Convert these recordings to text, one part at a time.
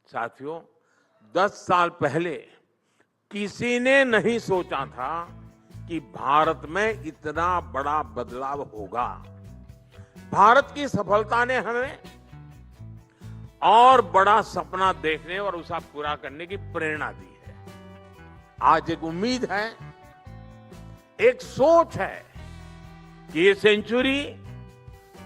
साथियों, 10 साल पहले किसी ने नहीं सोचा था कि भारत में इतना बड़ा बदलाव होगा। भारत की सफलता ने हमें और बड़ा सपना देखने और उसे पूरा करने की प्रेरणा दी है। आज एक उम्मीद है, एक सोच है कि ये सेंचुरी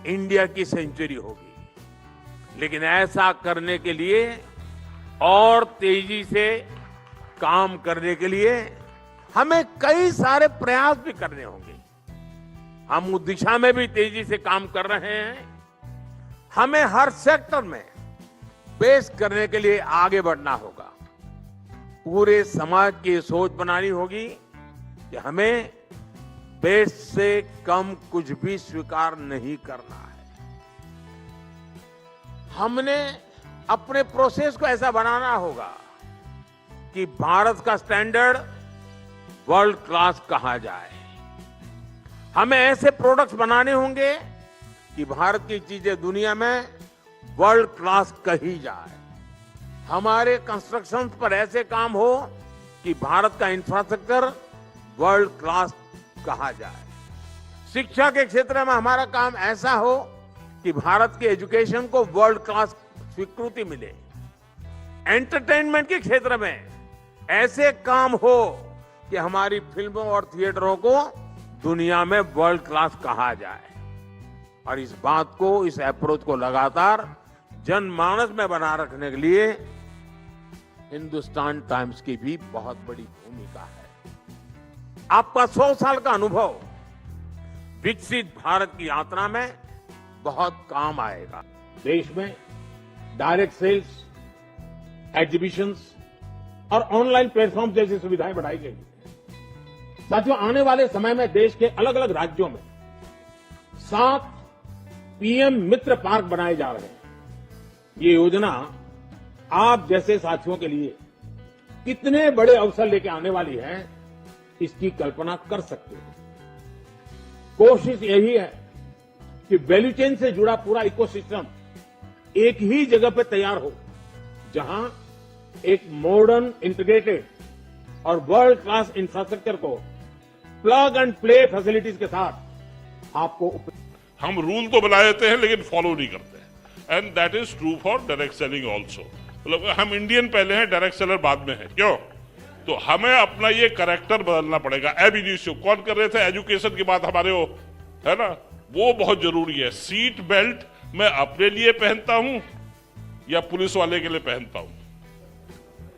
इंडिया की सेंचुरी होगी। लेकिन ऐसा करने के लिए और तेजी से काम करने के लिए हमें कई सारे प्रयास भी करने होंगे। हम उस दिशा में भी तेजी से काम कर रहे हैं। हमें हर सेक्टर में पेश करने के लिए आगे बढ़ना होगा। पूरे समाज की सोच बनानी होगी कि हमें बेस्ट से कम कुछ भी स्वीकार नहीं करना है। हमने अपने प्रोसेस को ऐसा बनाना होगा कि भारत का स्टैंडर्ड वर्ल्ड क्लास कहा जाए। हमें ऐसे प्रोडक्ट्स बनाने होंगे कि भारत की चीजें दुनिया में वर्ल्ड क्लास कही जाए। हमारे कंस्ट्रक्शंस पर ऐसे काम हो कि भारत का इंफ्रास्ट्रक्चर वर्ल्ड क्लास कहा जाए। शिक्षा के क्षेत्र में हमारा काम ऐसा हो कि भारत के एजुकेशन को वर्ल्ड क्लास स्वीकृति मिले। एंटरटेनमेंट के क्षेत्र में ऐसे काम हो कि हमारी फिल्मों और थिएटरों को दुनिया में वर्ल्ड क्लास कहा जाए। और इस बात को, इस अप्रोच को लगातार जनमानस में बना रखने के लिए हिंदुस्तान टाइम्स की भी बहुत बड़ी भूमिका है। आपका 100 साल का अनुभव विकसित भारत की यात्रा में बहुत काम आएगा। देश में डायरेक्ट सेल्स, एग्जीबिशंस और ऑनलाइन प्लेटफॉर्म जैसी सुविधाएं बढ़ाई गई। साथियों, आने वाले समय में देश के अलग अलग राज्यों में 7 पीएम मित्र पार्क बनाए जा रहे हैं। ये योजना आप जैसे साथियों के लिए कितने बड़े अवसर लेके आने वाली है, इसकी कल्पना कर सकते हैं। कोशिश यही है कि वैल्यू चेन से जुड़ा पूरा इकोसिस्टम एक ही जगह पे तैयार हो, जहां एक मॉडर्न, इंटीग्रेटेड और वर्ल्ड क्लास इंफ्रास्ट्रक्चर को प्लग एंड प्ले फैसिलिटीज के साथ आपको हम रूल तो बना देते हैं लेकिन फॉलो नहीं करते, and that is true for direct selling also. मतलब हम इंडियन पहले हैं, डायरेक्ट सेलर बाद में है। क्यों? तो हमें अपना ये कैरेक्टर बदलना पड़ेगा। एब इनिशियो कौन कर रहे थे? एजुकेशन की बात हमारे हो, है ना, वो बहुत जरूरी है। सीट बेल्ट मैं अपने लिए पहनता हूं या पुलिस वाले के लिए पहनता हूं?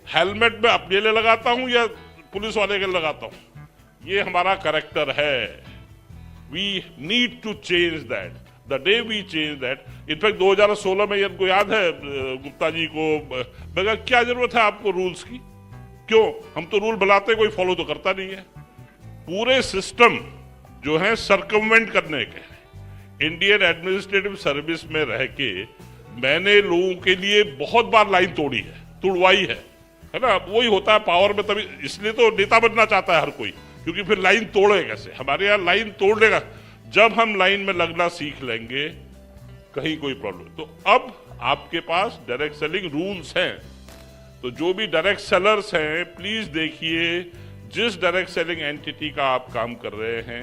हेलमेट मैं अपने लिए लगाता हूं या पुलिस वाले के लिए लगाता हूं? ये हमारा कैरेक्टर है। We need to change that the day we change that. In fact 2016 में इनको याद है, गुप्ता जी को मगर क्या जरूरत है आपको रूल्स की? क्यों? हम तो रूल बनाते, कोई फॉलो तो करता नहीं है। पूरे सिस्टम जो है सर्कमवेंट करने के। इंडियन एडमिनिस्ट्रेटिव सर्विस में रह के मैंने लोगों के लिए बहुत बार लाइन तोड़ी है, तुड़वाई है ना। वही होता है पावर में, तभी इसलिए तो नेता बनना चाहता है हर कोई, क्योंकि फिर लाइन तोड़े कैसे। हमारे यहाँ लाइन तोड़ने का, जब हम लाइन में लगना सीख लेंगे कहीं कोई प्रॉब्लम। तो अब आपके पास डायरेक्ट सेलिंग रूल्स हैं, तो जो भी डायरेक्ट सेलर्स हैं प्लीज देखिए जिस डायरेक्ट सेलिंग एंटिटी का आप काम कर रहे हैं,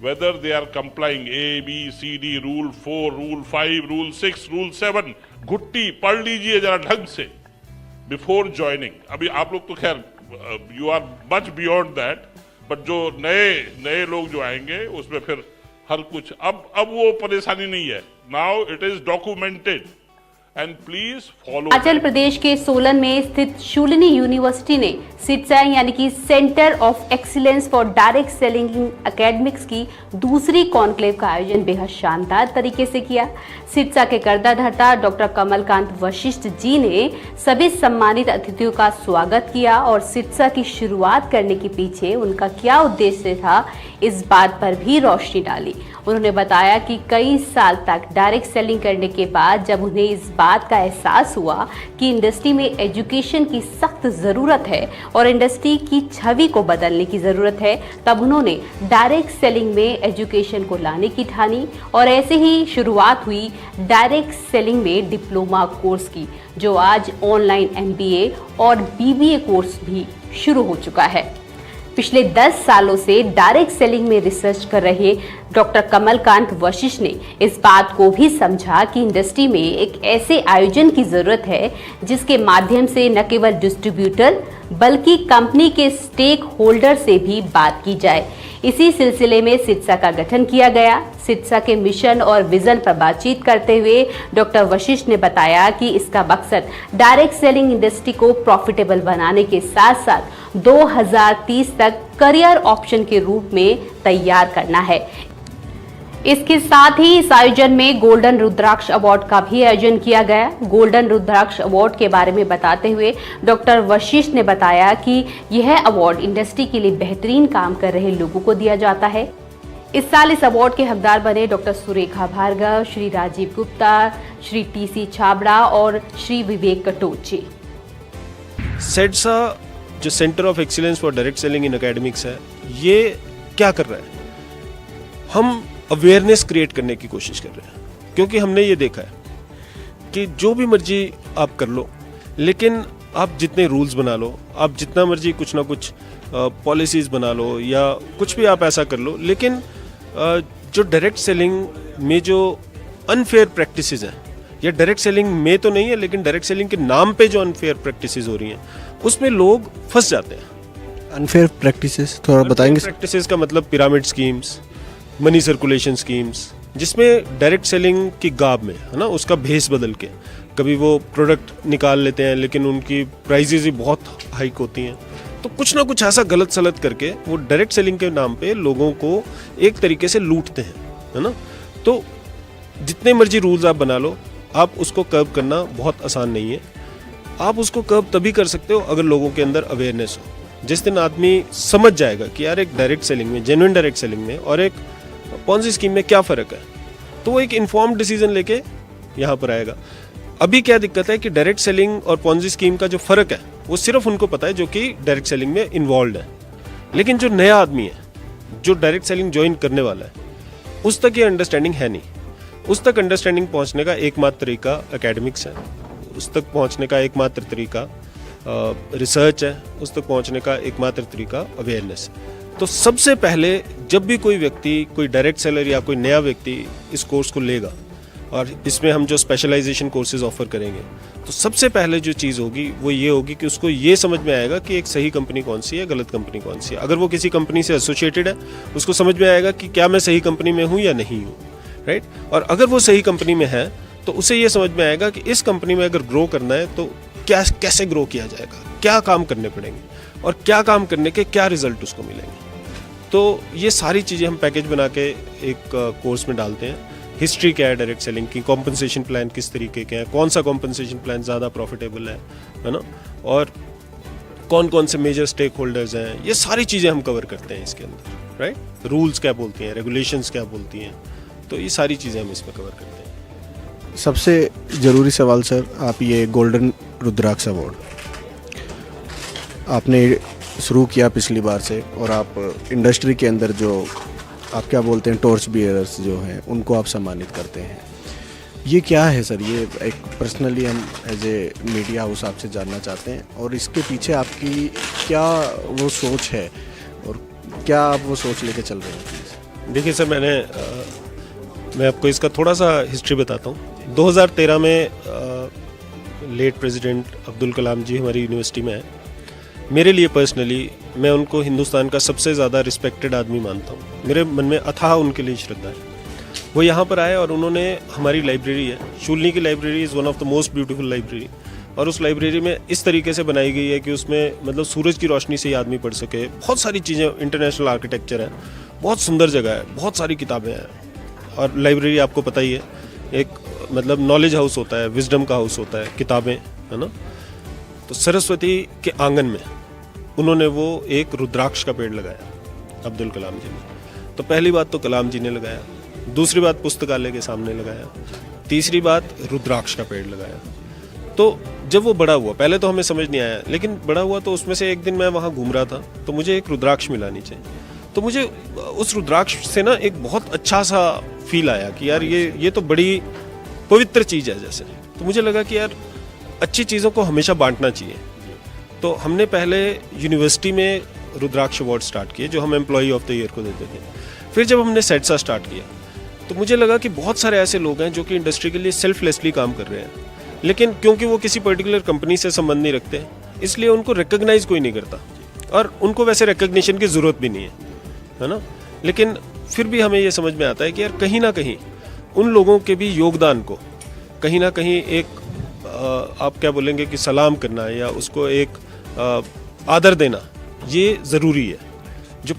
whether they are complying ABCD rule 4, rule 5, rule 6, rule 7, घुट्टी पढ़ लीजिए जरा ढंग से बिफोर ज्वाइनिंग। अभी आप लोग तो खैर you are much beyond that, but जो नए लोग जो आएंगे उसमें फिर हर कुछ अब वो परेशानी नहीं है। Now it is documented and please follow. Himachal Pradesh के सोलन में स्थित शूलिनी यूनिवर्सिटी ने सिटसा यानी कि centre of excellence for direct selling academics की दूसरी कॉन्क्लेव का आयोजन बेहद शानदार तरीके से किया। सिटसा के कर्ताधर्ता डॉक्टर कमलकांत वशिष्ठ जी ने सभी सम्मानित अतिथियों का स्वागत किया और सिटसा की शुरुआत करने के पीछे उनका क्या उद्देश्य था, इस बात पर भी रोशनी डाली। उन्होंने बताया कि कई साल तक डायरेक्ट सेलिंग करने के बाद जब उन्हें इस बात का एहसास हुआ कि इंडस्ट्री में एजुकेशन की सख्त ज़रूरत है और इंडस्ट्री की छवि को बदलने की ज़रूरत है, तब उन्होंने डायरेक्ट सेलिंग में एजुकेशन को लाने की ठानी और ऐसे ही शुरुआत हुई डायरेक्ट सेलिंग में डिप्लोमा कोर्स की, जो आज ऑनलाइन MBA और BBA कोर्स भी शुरू हो चुका है। पिछले 10 सालों से डायरेक्ट सेलिंग में रिसर्च कर रहे डॉक्टर कमलकांत वशिष्ठ ने इस बात को भी समझा कि इंडस्ट्री में एक ऐसे आयोजन की जरूरत है जिसके माध्यम से न केवल डिस्ट्रीब्यूटर बल्कि कंपनी के स्टेक होल्डर से भी बात की जाए। इसी सिलसिले में सिट्सा का गठन किया गया। सिट्सा के मिशन और विजन पर बातचीत करते हुए डॉक्टर वशिष्ठ ने बताया कि इसका मकसद डायरेक्ट सेलिंग इंडस्ट्री को प्रॉफिटेबल बनाने के साथ साथ 2030 तक करियर ऑप्शन के रूप में तैयार करना है। इसके साथ ही इस आयोजन में गोल्डन रुद्राक्ष अवार्ड का भी आयोजन किया गया। गोल्डन रुद्राक्ष अवार्ड के बारे में बताते हुए डॉक्टर वशिष्ठ ने बताया कि यह अवार्ड इंडस्ट्री के लिए बेहतरीन काम कर रहे लोगों को दिया जाता है। इस साल इस अवार्ड के हकदार बने डॉक्टर सुरेखा भार्गव, श्री राजीव गुप्ता, श्री TC छाबड़ा और श्री विवेक कटोचे। सेट्सा जो centre of excellence for direct selling in academics है, ये क्या कर रहा है? हम अवेयरनेस क्रिएट करने की कोशिश कर रहे हैं, क्योंकि हमने ये देखा है कि जो भी मर्जी आप कर लो, लेकिन आप जितने रूल्स बना लो, आप जितना मर्जी कुछ ना कुछ पॉलिसीज बना लो या कुछ भी आप ऐसा कर लो, लेकिन जो डायरेक्ट सेलिंग में जो अनफेयर प्रैक्टिसेस हैं, या डायरेक्ट सेलिंग में तो नहीं है लेकिन डायरेक्ट सेलिंग के नाम पे जो अनफेयर प्रैक्टिसेस हो रही हैं, उसमें लोग फंस जाते हैं। अनफेयर प्रैक्टिसेस थोड़ा बताएंगे? प्रैक्टिसेस का मतलब pyramid schemes, money circulation schemes, जिसमें डायरेक्ट सेलिंग की गाब में, है ना, उसका भेस बदल के कभी वो प्रोडक्ट निकाल लेते हैं लेकिन उनकी प्राइजेज ही बहुत हाइक होती हैं, तो कुछ ना कुछ ऐसा गलत सलत करके वो डायरेक्ट सेलिंग के नाम पे लोगों को एक तरीके से लूटते हैं, है ना। तो जितने मर्जी रूल्स आप बना लो, आप उसको कर्व करना बहुत आसान नहीं है। आप उसको कर्व तभी कर सकते हो अगर लोगों के अंदर अवेयरनेस हो। जिस दिन आदमी समझ जाएगा कि यार एक डायरेक्ट सेलिंग में, जेन्युइन डायरेक्ट सेलिंग में और एक पॉन्जी स्कीम में क्या फ़र्क है, तो वो एक इन्फॉर्म्ड डिसीजन लेके यहाँ पर आएगा। अभी क्या दिक्कत है कि डायरेक्ट सेलिंग और पॉन्जी स्कीम का जो फ़र्क है वो सिर्फ उनको पता है जो कि डायरेक्ट सेलिंग में इन्वॉल्व है, लेकिन जो नया आदमी है, जो डायरेक्ट सेलिंग ज्वाइन करने वाला है, उस तक ये अंडरस्टैंडिंग है नहीं। उस तक अंडरस्टैंडिंग पहुँचने का एकमात्र तरीका एकेडमिक्स है, उस तक पहुँचने का एकमात्र तरीका रिसर्च है, उस तक पहुँचने का एकमात्र तरीका अवेयरनेस है। तो सबसे पहले जब भी कोई व्यक्ति, कोई डायरेक्ट सेलर या कोई नया व्यक्ति इस कोर्स को लेगा और इसमें हम जो स्पेशलाइजेशन कोर्सेज ऑफर करेंगे, तो सबसे पहले जो चीज़ होगी वो ये होगी कि उसको ये समझ में आएगा कि एक सही कंपनी कौन सी है, गलत कंपनी कौन सी है। अगर वो किसी कंपनी से एसोसिएटेड है, उसको समझ में आएगा कि क्या मैं सही कंपनी में हूँ या नहीं हूँ, राइट। और अगर वो सही कंपनी में है तो उसे ये समझ में आएगा कि इस कंपनी में अगर ग्रो करना है तो क्या, कैसे ग्रो किया जाएगा, क्या काम करने पड़ेंगे और क्या काम करने के क्या रिजल्ट उसको मिलेंगे। तो ये सारी चीज़ें हम पैकेज बना के एक कोर्स में डालते हैं। हिस्ट्री क्या है डायरेक्ट सेलिंग की, कॉम्पनसेशन प्लान किस तरीके के हैं, कौन सा कॉम्पनसेशन प्लान ज़्यादा प्रॉफिटेबल है ना, और कौन कौन से मेजर स्टेक होल्डर्स हैं, ये सारी चीज़ें हम कवर करते हैं इसके अंदर, राइट। रूल्स क्या बोलती हैं, रेगुलेशंस क्या बोलती हैं, तो ये सारी चीज़ें हम इसमें कवर करते हैं। सबसे ज़रूरी सवाल सर, आप ये गोल्डन रुद्राक्ष अवार्ड आपने शुरू किया पिछली बार से, और आप इंडस्ट्री के अंदर जो आप क्या बोलते हैं टॉर्च बियरर्स जो हैं उनको आप सम्मानित करते हैं, ये क्या है सर? ये एक पर्सनली हम एज ए मीडिया हाउस आपसे जानना चाहते हैं, और इसके पीछे आपकी क्या वो सोच है और क्या आप वो सोच लेके चल रहे हैं? देखिए सर, मैं आपको इसका थोड़ा सा हिस्ट्री बताता हूँ। 2013 में लेट प्रेसिडेंट अब्दुल कलाम जी हमारी यूनिवर्सिटी में आए। मेरे लिए पर्सनली मैं उनको हिंदुस्तान का सबसे ज़्यादा रिस्पेक्टेड आदमी मानता हूँ। मेरे मन में अथाह उनके लिए श्रद्धा है। वो यहाँ पर आए और उन्होंने हमारी लाइब्रेरी है, शूलनी की library is one of the most beautiful library, और उस लाइब्रेरी में इस तरीके से बनाई गई है कि उसमें मतलब सूरज की रोशनी से ही आदमी पढ़ सके। बहुत सारी चीज़ें, इंटरनेशनल आर्किटेक्चर है, बहुत सुंदर जगह है, बहुत सारी किताबें हैं। और लाइब्रेरी आपको पता ही है, एक मतलब नॉलेज हाउस होता है, विजडम का हाउस होता है, किताबें, है ना। तो सरस्वती के आंगन में उन्होंने वो एक रुद्राक्ष का पेड़ लगाया अब्दुल कलाम जी ने। तो पहली बात तो कलाम जी ने लगाया, दूसरी बात पुस्तकालय के सामने लगाया, तीसरी बात रुद्राक्ष का पेड़ लगाया। तो जब वो बड़ा हुआ, पहले तो हमें समझ नहीं आया, लेकिन बड़ा हुआ तो उसमें से एक दिन मैं वहाँ घूम रहा था तो मुझे एक रुद्राक्ष मिला नीचे। तो मुझे उस रुद्राक्ष से ना एक बहुत अच्छा सा फील आया कि यार ये तो बड़ी पवित्र चीज़ है जैसे। तो मुझे लगा कि यार अच्छी चीज़ों को हमेशा बांटना चाहिए। तो हमने पहले यूनिवर्सिटी में रुद्राक्ष अवार्ड स्टार्ट किए जो हम एम्प्लॉई ऑफ द ईयर को देते थे। फिर जब हमने सेट्सा स्टार्ट किया तो मुझे लगा कि बहुत सारे ऐसे लोग हैं जो कि इंडस्ट्री के लिए सेल्फलेसली काम कर रहे हैं, लेकिन क्योंकि वो किसी पर्टिकुलर कंपनी से संबंध नहीं रखते इसलिए उनको रिकॉग्नाइज कोई नहीं करता, और उनको वैसे रिकॉग्निशन की ज़रूरत भी नहीं है ना। लेकिन फिर भी हमें ये समझ में आता है कि यार कहीं ना कहीं उन लोगों के भी योगदान को कहीं ना कहीं एक आप क्या बोलेंगे कि सलाम करना या उसको एक आदर देना ये ज़रूरी है। जो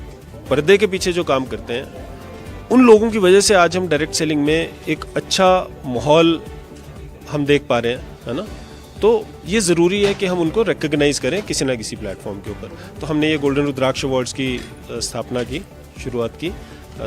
पर्दे के पीछे जो काम करते हैं उन लोगों की वजह से आज हम डायरेक्ट सेलिंग में एक अच्छा माहौल हम देख पा रहे हैं, है ना। तो ये ज़रूरी है कि हम उनको रिकॉग्नाइज करें किसी ना किसी प्लेटफॉर्म के ऊपर। तो हमने ये गोल्डन रुद्राक्ष अवार्ड्स की स्थापना की, शुरुआत की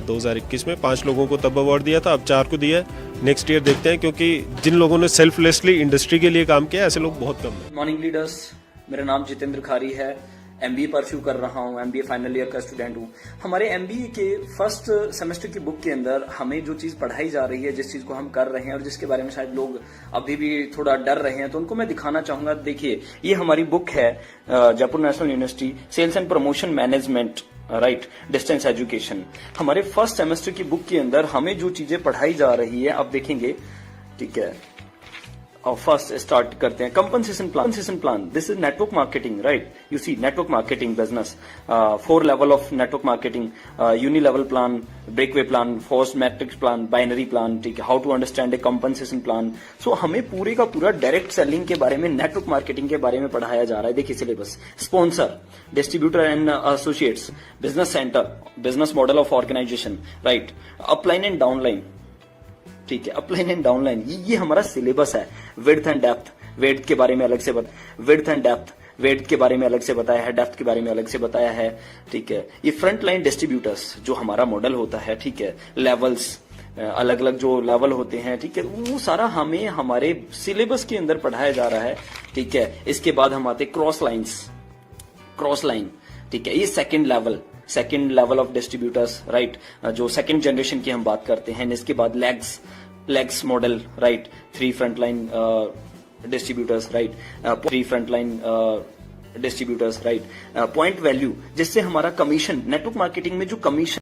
2021 में। 5 लोगों को तब अवार्ड दिया था, अब 4 को दिया है। नेक्स्ट ईयर देखते हैं, क्योंकि जिन लोगों ने सेल्फलेसली इंडस्ट्री के लिए काम किया ऐसे लोग बहुत कम हैं। मॉर्निंग लीडर्स, मेरा नाम जितेंद्र खारी है। एमबीए परस्यू कर रहा हूँ, एमबीए फाइनल ईयर का स्टूडेंट हूँ। हमारे एमबीए के फर्स्ट सेमेस्टर की बुक के अंदर हमें जो चीज पढ़ाई जा रही है, जिस चीज को हम कर रहे हैं और जिसके बारे में शायद लोग अभी भी थोड़ा डर रहे हैं, तो उनको मैं दिखाना चाहूंगा। देखिए, ये हमारी बुक है Jaipur national university sales and promotion management, right, distance education. हमारे फर्स्ट सेमेस्टर की बुक के अंदर हमें जो चीजें पढ़ाई जा रही है आप देखेंगे, ठीक है। और फर्स्ट स्टार्ट करते हैं compensation plan. This is network marketing, right. You see network marketing business, 4 level of network marketing, uni level plan, breakaway plan, forced matrix plan, binary plan, ठीक है। How to understand a compensation plan. So हमें पूरे का पूरा direct selling के बारे में, network marketing के बारे में पढ़ाया जा रहा है। देखिए syllabus, sponsor, distributor and associates, business centre, business model of organisation, right, upline and downline, ठीक है। अपलाइन एंड डाउनलाइन ये हमारा सिलेबस है। विड्थ एंड डेप्थ, वेड्थ के बारे में अलग से विड्थ एंड डेप्थ, वेड्थ के बारे में अलग से बताया है, डेप्थ के बारे में अलग से बताया है, ठीक है। ये फ्रंट लाइन डिस्ट्रीब्यूटर्स जो हमारा मॉडल होता है, ठीक है। लेवल्स, अलग अलग जो लेवल होते हैं, ठीक है, वो सारा हमें हमारे सिलेबस के अंदर पढ़ाया जा रहा है, ठीक है। इसके बाद हम आते क्रॉस लाइन, ठीक है। ये second level of distributors, right, जो सेकेंड जनरेशन की हम बात करते हैं। इसके बाद legs model, right, 3 frontline distributors, right, 3 frontline distributors, right. Point value, जिससे हमारा कमीशन, नेटवर्क मार्केटिंग में जो कमीशन